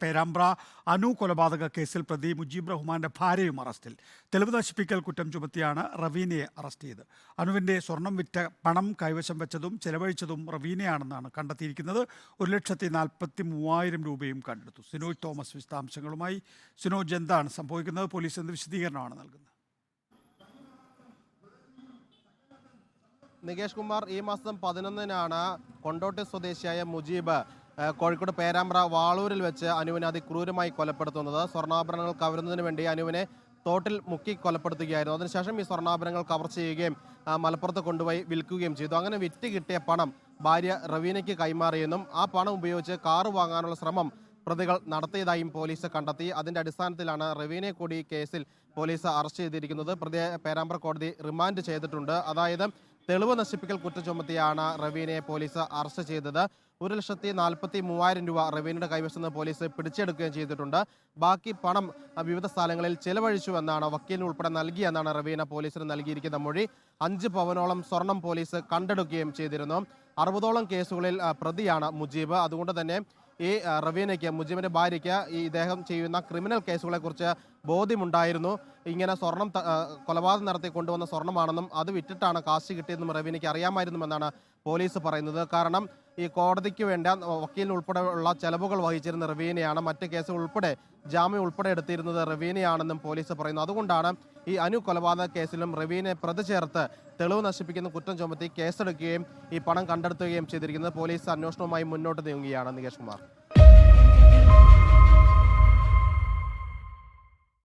പേരാമ്പ്ര അനു കൊലപാതക കേസിൽ പ്രതി മുജീബ് റഹ്മാന്റെ ഭാര്യയും അറസ്റ്റിൽ. തെളിവ് നശിപ്പിക്കൽ കുറ്റം ചുമത്തിയാണ് റവീനയെ അറസ്റ്റ് ചെയ്തത്. അനുവിന്റെ സ്വർണം വിറ്റ പണം കൈവശം വെച്ചതും ചെലവഴിച്ചതും റവീനയാണെന്നാണ് കണ്ടെത്തിയിരിക്കുന്നത്. 1,43,000 രൂപയും കണ്ടെടുത്തു. സിനോജ് തോമസ് വിശദാംശങ്ങളുമായി. സിനോജ്, എന്താണ് സംഭവിക്കുന്നത്? പോലീസ് എന്ത് വിശദീകരണമാണ് നൽകുന്നത്? നികേഷ് കുമാർ, ഈ മാസം 11-നാണ് കൊണ്ടോട്ടി സ്വദേശിയായ മുജീബ് കോഴിക്കോട് പേരാമ്പ്ര വാളൂരിൽ വെച്ച് അനുവിനെ അതിക്രൂരമായി കൊലപ്പെടുത്തുന്നത്. സ്വർണ്ണാഭരണങ്ങൾ കവരുന്നതിന് വേണ്ടി അനുവിനെ തോട്ടിൽ മുക്കി കൊലപ്പെടുത്തുകയായിരുന്നു. അതിനുശേഷം ഈ സ്വർണ്ണാഭരണങ്ങൾ കവർ ചെയ്യുകയും മലപ്പുറത്ത് കൊണ്ടുപോയി വിൽക്കുകയും ചെയ്തു. അങ്ങനെ വിറ്റ് കിട്ടിയ പണം ഭാര്യ റവീനയ്ക്ക് കൈമാറിയെന്നും ആ പണം ഉപയോഗിച്ച് കാറ് വാങ്ങാനുള്ള ശ്രമം പ്രതികൾ നടത്തിയതായും പോലീസ് കണ്ടെത്തി. അതിന്റെ അടിസ്ഥാനത്തിലാണ് റവീനയെ കൂടി കേസിൽ പോലീസ് അറസ്റ്റ് ചെയ്തിരിക്കുന്നത്. പ്രതിയെ പേരാമ്പ്ര കോടതി റിമാൻഡ് ചെയ്തിട്ടുണ്ട്. അതായത് തെളിവ് നശിപ്പിക്കൽ കുറ്റം ചുമത്തിയാണ് റവീനയെ പോലീസ് അറസ്റ്റ് ചെയ്തത്. 1,43,000 രൂപ റവീനയുടെ കൈവശം നിന്ന് പോലീസ് പിടിച്ചെടുക്കുകയും ചെയ്തിട്ടുണ്ട്. ബാക്കി പണം വിവിധ സ്ഥലങ്ങളിൽ ചെലവഴിച്ചു എന്നാണ് വക്കീലിന് ഉൾപ്പെടെ നൽകിയെന്നാണ് റവീന പോലീസിന് നൽകിയിരിക്കുന്ന മൊഴി. 5 പവനോളം സ്വർണം പോലീസ് കണ്ടെടുക്കുകയും ചെയ്തിരുന്നു. 60ഓളം കേസുകളിൽ പ്രതിയാണ് മുജീബ്. അതുകൊണ്ട് തന്നെ ഈ റവീനയ്ക്ക്, മുജീബിന്റെ ഭാര്യയ്ക്ക്, ഈ ഇദ്ദേഹം ചെയ്യുന്ന ക്രിമിനൽ കേസുകളെ കുറിച്ച് ബോധ്യമുണ്ടായിരുന്നു. ഇങ്ങനെ സ്വർണം കൊലപാതകം നടത്തി കൊണ്ടുവന്ന സ്വർണ്ണമാണെന്നും അത് വിറ്റിട്ടാണ് കാശ് കിട്ടിയതെന്നും റവീനയ്ക്ക് അറിയാമായിരുന്നുവെന്നാണ് പോലീസ് പറയുന്നത്. കാരണം ഈ കോടതിക്ക് വേണ്ട വക്കീലിന് ഉൾപ്പെടെ ഉള്ള ചെലവുകൾ വഹിച്ചിരുന്ന റവീനയാണ്. മറ്റ് കേസുകൾ ഉൾപ്പെടെ ജാമ്യം ഉൾപ്പെടെ എടുത്തിരുന്നത് റവീനയാണെന്നും പോലീസ് പറയുന്നു. അതുകൊണ്ടാണ് ഈ അനു കൊലപാതക കേസിലും റവീനയെ പ്രതി ചേർത്ത് തെളിവ് നശിപ്പിക്കുന്ന കുറ്റം ചുമത്തി കേസെടുക്കുകയും ഈ പണം കണ്ടെടുക്കുകയും ചെയ്തിരിക്കുന്നത്. പോലീസ് അന്വേഷണവുമായി മുന്നോട്ട് നീങ്ങുകയാണ്. നികേഷ് കുമാർ.